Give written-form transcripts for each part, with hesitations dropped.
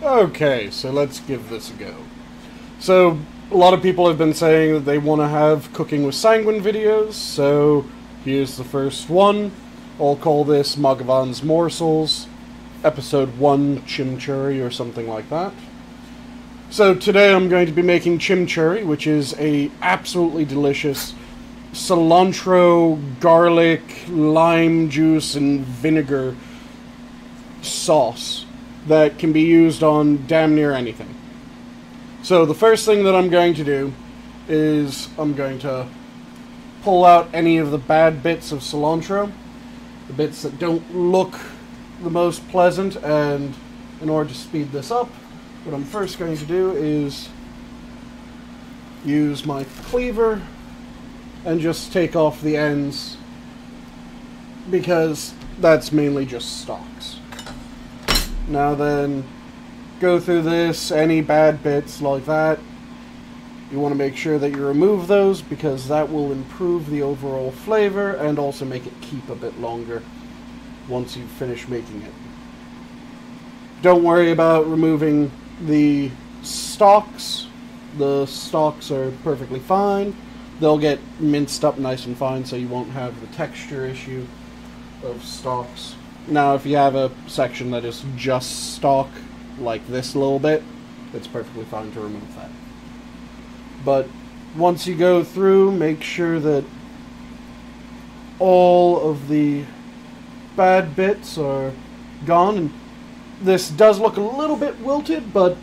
Okay, so let's give this a go. So, a lot of people have been saying that they want to have cooking with Sanguine videos, so here's the first one. I'll call this Mathghamhain Morsels, episode 1 Chimichurri or something like that. So today I'm going to be making chimichurri, which is a absolutely delicious cilantro, garlic, lime juice, and vinegar sauce that can be used on damn near anything. So the first thing that I'm going to do is I'm going to pull out any of the bad bits of cilantro, the bits that don't look the most pleasant, and in order to speed this up, what I'm first going to do is use my cleaver and just take off the ends, because that's mainly just stalks. Now then, go through this, any bad bits like that, you want to make sure that you remove those, because that will improve the overall flavor and also make it keep a bit longer once you finish making it. Don't worry about removing the stalks. The stalks are perfectly fine. They'll get minced up nice and fine, so you won't have the texture issue of stalks. Now, if you have a section that is just stalk, like this little bit, it's perfectly fine to remove that. But once you go through, make sure that all of the bad bits are gone. And this does look a little bit wilted, but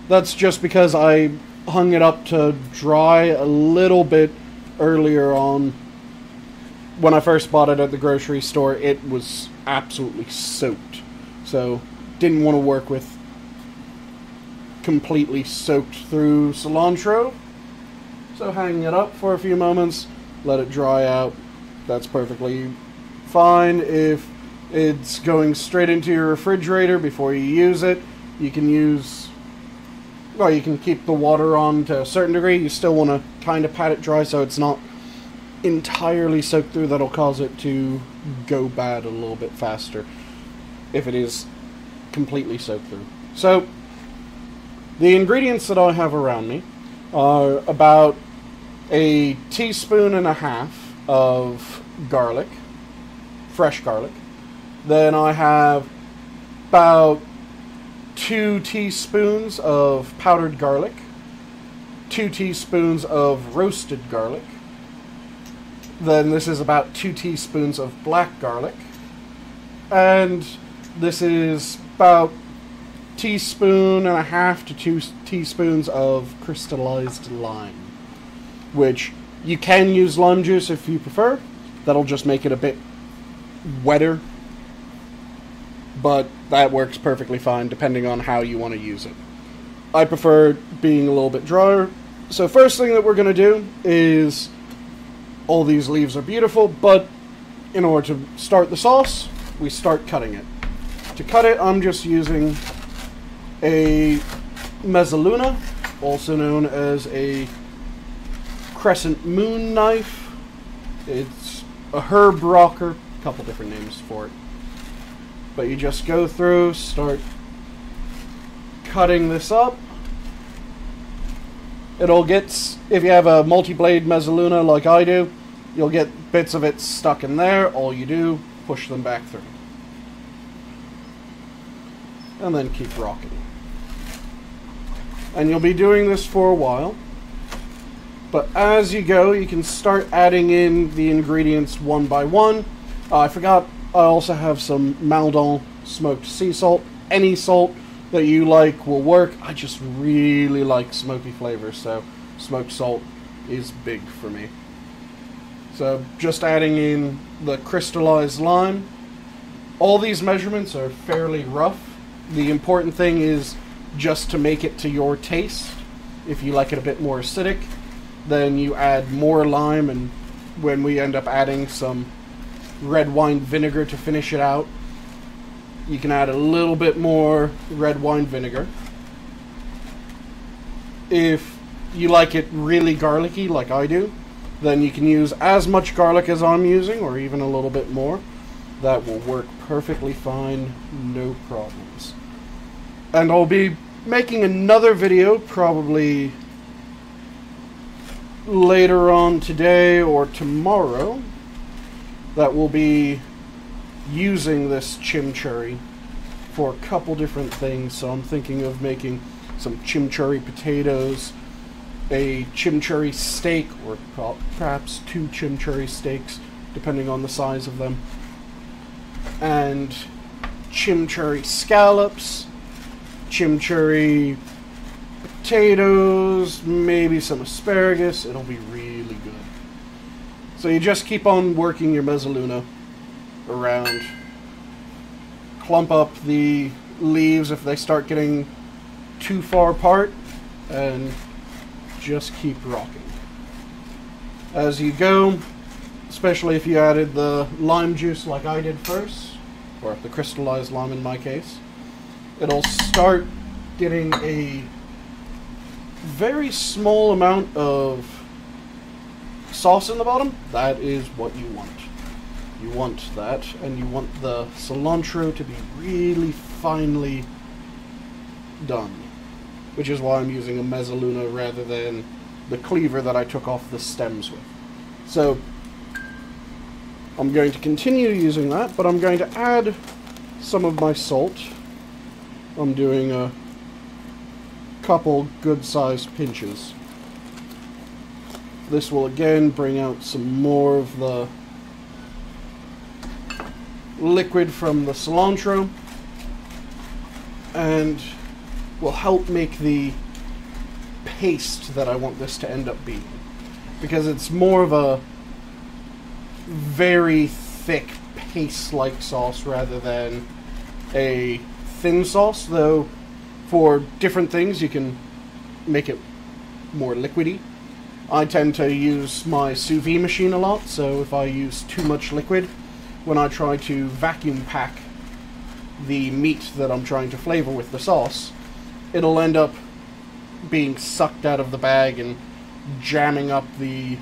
that's just because I hung it up to dry a little bit earlier on. When I first bought it at the grocery store, it was absolutely soaked. So, didn't want to work with completely soaked through cilantro. So hang it up for a few moments, let it dry out. That's perfectly fine. If it's going straight into your refrigerator before you use it, you can use, well, you can keep the water on to a certain degree. You still want to kind of pat it dry so it's not entirely soaked through. That'll cause it to go bad a little bit faster if it is completely soaked through. So, the ingredients that I have around me are about 1.5 teaspoons of garlic, fresh garlic. Then I have about 2 teaspoons of powdered garlic, 2 teaspoons of roasted garlic. Then this is about 2 teaspoons of black garlic. And this is about 1.5 teaspoons to 2 teaspoons of crystallized lime, which you can use lime juice if you prefer. That'll just make it a bit wetter, but that works perfectly fine depending on how you want to use it. I prefer being a little bit drier. So first thing that we're going to do is, all these leaves are beautiful, but in order to start the sauce, we start cutting it. To cut it, I'm just using a mezzaluna, also known as a crescent moon knife. It's a herb rocker, a couple different names for it. But you just go through, start cutting this up. It'll get, if you have a multi-blade mezzaluna like I do, you'll get bits of it stuck in there. All you do, push them back through. And then keep rocking. And you'll be doing this for a while. But as you go, you can start adding in the ingredients one by one. I forgot, I also have some Maldon smoked sea salt. Any salt that you like will work. I just really like smoky flavors, so smoked salt is big for me. So just adding in the crystallized lime. All these measurements are fairly rough. The important thing is just to make it to your taste. If you like it a bit more acidic, then you add more lime, and when we end up adding some red wine vinegar to finish it out, you can add a little bit more red wine vinegar. If you like it really garlicky like I do, then you can use as much garlic as I'm using, or even a little bit more. That will work perfectly fine, no problems. And I'll be making another video probably later on today or tomorrow that will be using this chimichurri for a couple different things. So I'm thinking of making some chimichurri potatoes, a chimichurri steak, or perhaps 2 chimichurri steaks, depending on the size of them, and chimichurri scallops, chimichurri potatoes, maybe some asparagus. It'll be really good. So you just keep on working your mezzaluna around. Clump up the leaves if they start getting too far apart, and just keep rocking. As you go, especially if you added the lime juice like I did first, or the crystallized lime in my case, it'll start getting a very small amount of sauce in the bottom. That is what you want. You want that, and you want the cilantro to be really finely done, which is why I'm using a mezzaluna rather than the cleaver that I took off the stems with. So I'm going to continue using that, but I'm going to add some of my salt. I'm doing a couple good-sized pinches. This will again bring out some more of the liquid from the cilantro and will help make the paste that I want this to end up being, because it's more of a very thick paste-like sauce rather than a thin sauce, though for different things you can make it more liquidy. I tend to use my sous vide machine a lot, so if I use too much liquid when I try to vacuum pack the meat that I'm trying to flavor with the sauce, it'll end up being sucked out of the bag and jamming up the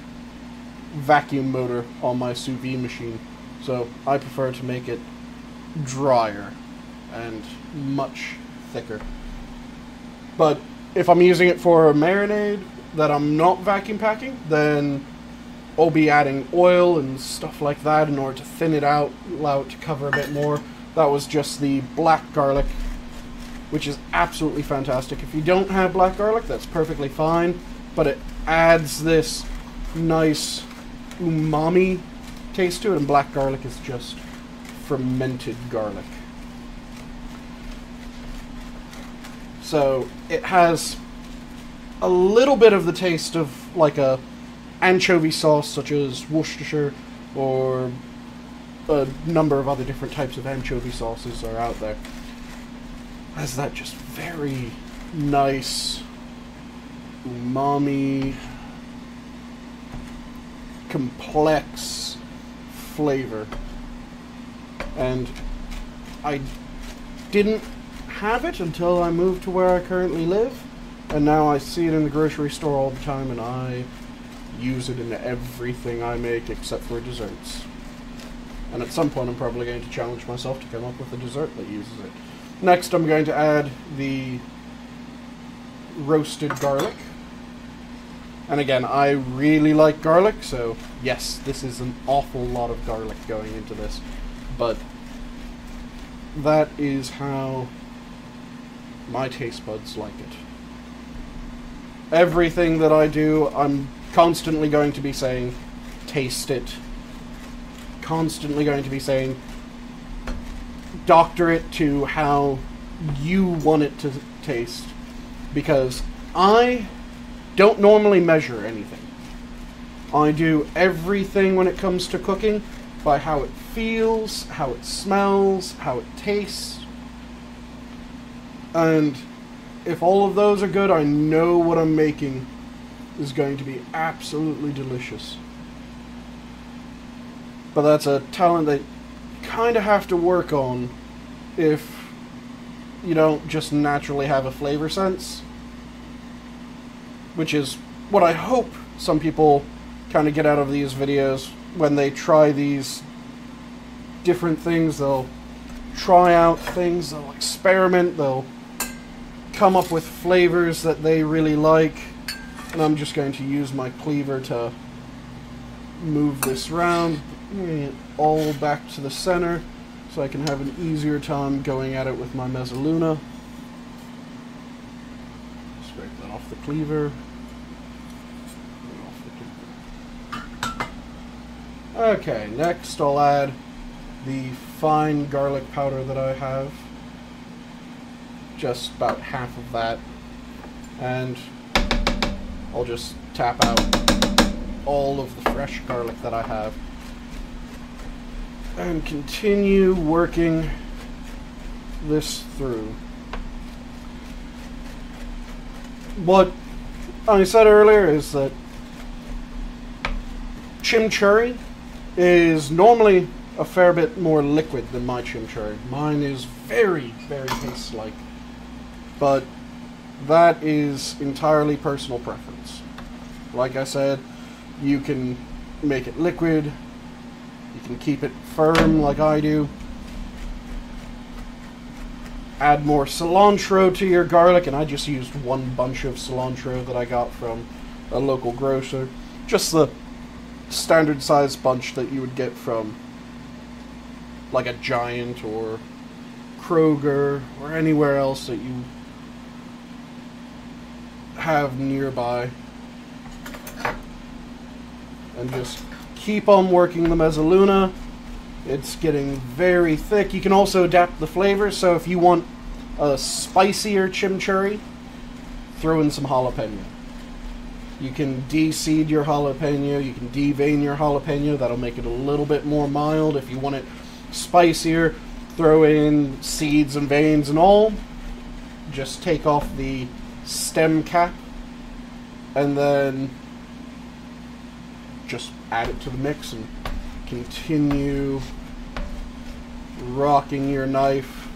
vacuum motor on my sous vide machine. So I prefer to make it drier and much thicker. But if I'm using it for a marinade that I'm not vacuum packing, then I'll be adding oil and stuff like that in order to thin it out, allow it to cover a bit more. That was just the black garlic, which is absolutely fantastic. If you don't have black garlic, that's perfectly fine, but it adds this nice umami taste to it, and black garlic is just fermented garlic. So it has a little bit of the taste of like a anchovy sauce, such as Worcestershire, or a number of other different types of anchovy sauces are out there. Has that just very nice umami, complex flavor. And I didn't have it until I moved to where I currently live, and now I see it in the grocery store all the time, and I use it in everything I make except for desserts. And at some point I'm probably going to challenge myself to come up with a dessert that uses it. Next I'm going to add the roasted garlic. And again, I really like garlic, so yes, this is an awful lot of garlic going into this. But that is how my taste buds like it. Everything that I do, I'm constantly going to be saying, taste it. Constantly going to be saying, doctor it to how you want it to taste. Because I don't normally measure anything. I do everything when it comes to cooking by how it feels, how it smells, how it tastes. And if all of those are good, I know what I'm making is going to be absolutely delicious. But that's a talent that you kind of have to work on if you don't just naturally have a flavor sense. Which is what I hope some people kind of get out of these videos when they try these different things. They'll try out things, they'll experiment, they'll come up with flavors that they really like. And I'm just going to use my cleaver to move this around, bring it all back to the center so I can have an easier time going at it with my mezzaluna. Scrape that off the cleaver. Okay, next I'll add the fine garlic powder that I have. Just about half of that. And I'll just tap out all of the fresh garlic that I have. And continue working this through. What I said earlier is that chimichurri is normally a fair bit more liquid than my chimichurri. Mine is very, very paste-like. But that is entirely personal preference. Like I said, you can make it liquid, you can keep it firm like I do, add more cilantro to your garlic, and I just used one bunch of cilantro that I got from a local grocer. Just the standard size bunch that you would get from like a Giant or Kroger or anywhere else that you have nearby. And just keep on working the mezzaluna. It's getting very thick. You can also adapt the flavor, so if you want a spicier chimichurri, throw in some jalapeno. You can de-seed your jalapeno, you can devein your jalapeno, that'll make it a little bit more mild. If you want it spicier, throw in seeds and veins and all. Just take off the stem cap and then just add it to the mix and continue rocking your knife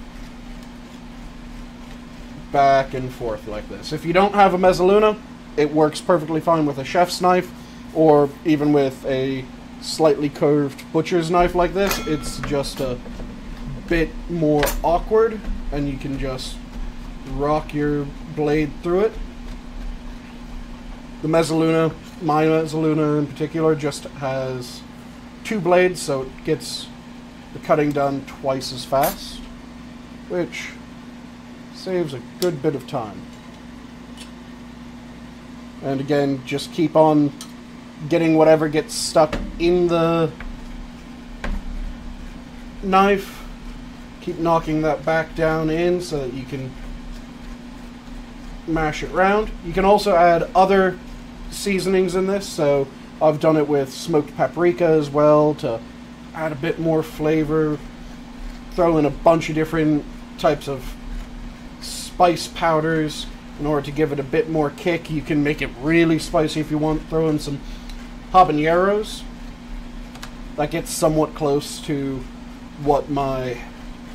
back and forth like this. If you don't have a mezzaluna, it works perfectly fine with a chef's knife or even with a slightly curved butcher's knife like this. It's just a bit more awkward and you can just rock your blade through it. The mezzaluna, my mezzaluna in particular, just has 2 blades, so it gets the cutting done twice as fast, which saves a good bit of time. And again, just keep on getting whatever gets stuck in the knife. Keep knocking that back down in so that you can mash it round. You can also add other seasonings in this, so I've done it with smoked paprika as well to add a bit more flavor. Throw in a bunch of different types of spice powders in order to give it a bit more kick. You can make it really spicy if you want. Throw in some habaneros. That gets somewhat close to what my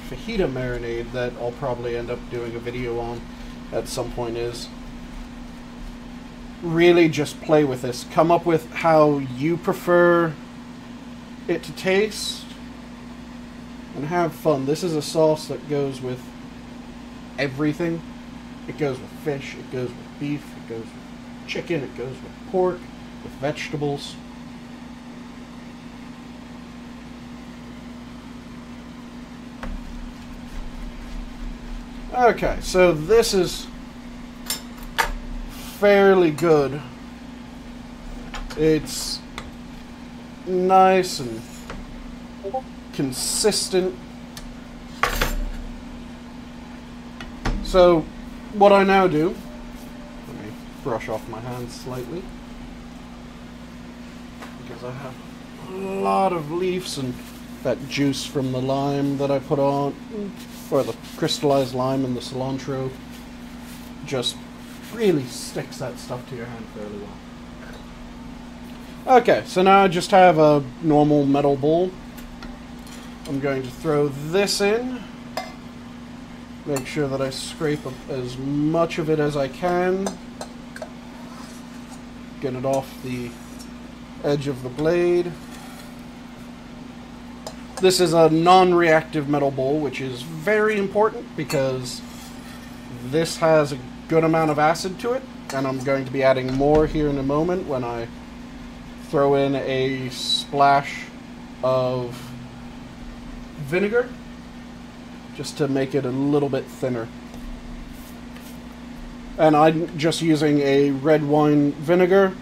fajita marinade that I'll probably end up doing a video on at some point is. Really just play with this. Come up with how you prefer it to taste and have fun. This is a sauce that goes with everything. It goes with fish, it goes with beef, it goes with chicken, it goes with pork, with vegetables. Okay, so this is fairly good. It's nice and consistent. So what I now do, let me brush off my hands slightly because I have a lot of leaves and that juice from the lime that I put on, or the crystallized lime and the cilantro, just really sticks that stuff to your hand fairly well. Okay, so now I just have a normal metal bowl. I'm going to throw this in. Make sure that I scrape up as much of it as I can. Get it off the edge of the blade. This is a non-reactive metal bowl, which is very important because This has a good amount of acid to it, and I'm going to be adding more here in a moment when I throw in a splash of vinegar, just to make it a little bit thinner. And I'm just using a red wine vinegar.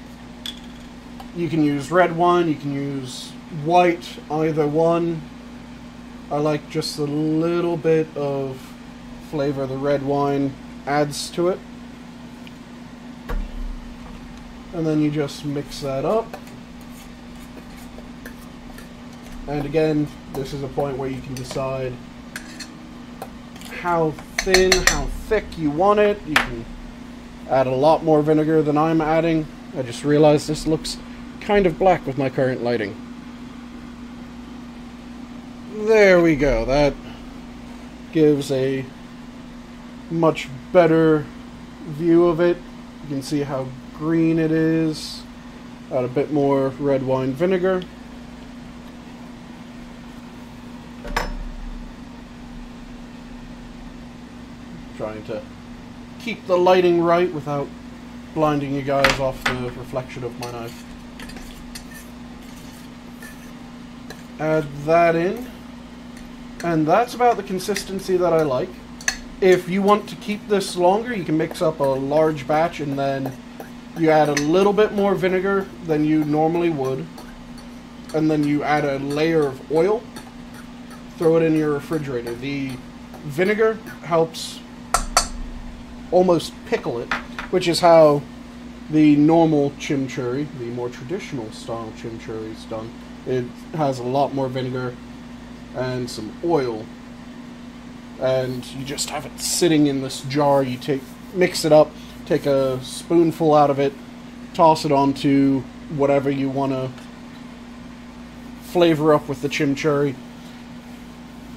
You can use red wine, you can use white, either one. I like just a little bit of flavor the red wine adds to it. And then you just mix that up. And again, this is a point where you can decide how thin, how thick you want it. You can add a lot more vinegar than I'm adding. I just realized this looks kind of black with my current lighting. There we go. That gives a much better view of it. You can see how green it is. Add a bit more red wine vinegar. Trying to keep the lighting right without blinding you guys off the reflection of my knife. Add that in, and that's about the consistency that I like. If you want to keep this longer, you can mix up a large batch and then you add a little bit more vinegar than you normally would, and then you add a layer of oil, throw it in your refrigerator. The vinegar helps almost pickle it, which is how the normal chimichurri, the more traditional style chimichurri, is done. It has a lot more vinegar and some oil, and you just have it sitting in this jar. You mix it up, take a spoonful out of it, toss it onto whatever you want to flavor up with the chimichurri,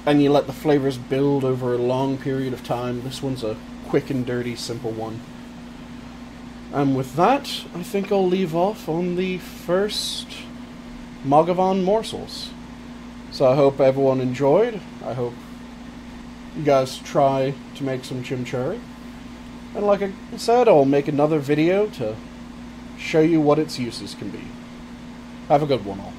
and you let the flavors build over a long period of time. This one's a quick and dirty, simple one. And with that, I think I'll leave off on the first Mathghamhain Morsels. So I hope everyone enjoyed. I hope you guys try to make some chimichurri. And like I said, I'll make another video to show you what its uses can be. Have a good one all.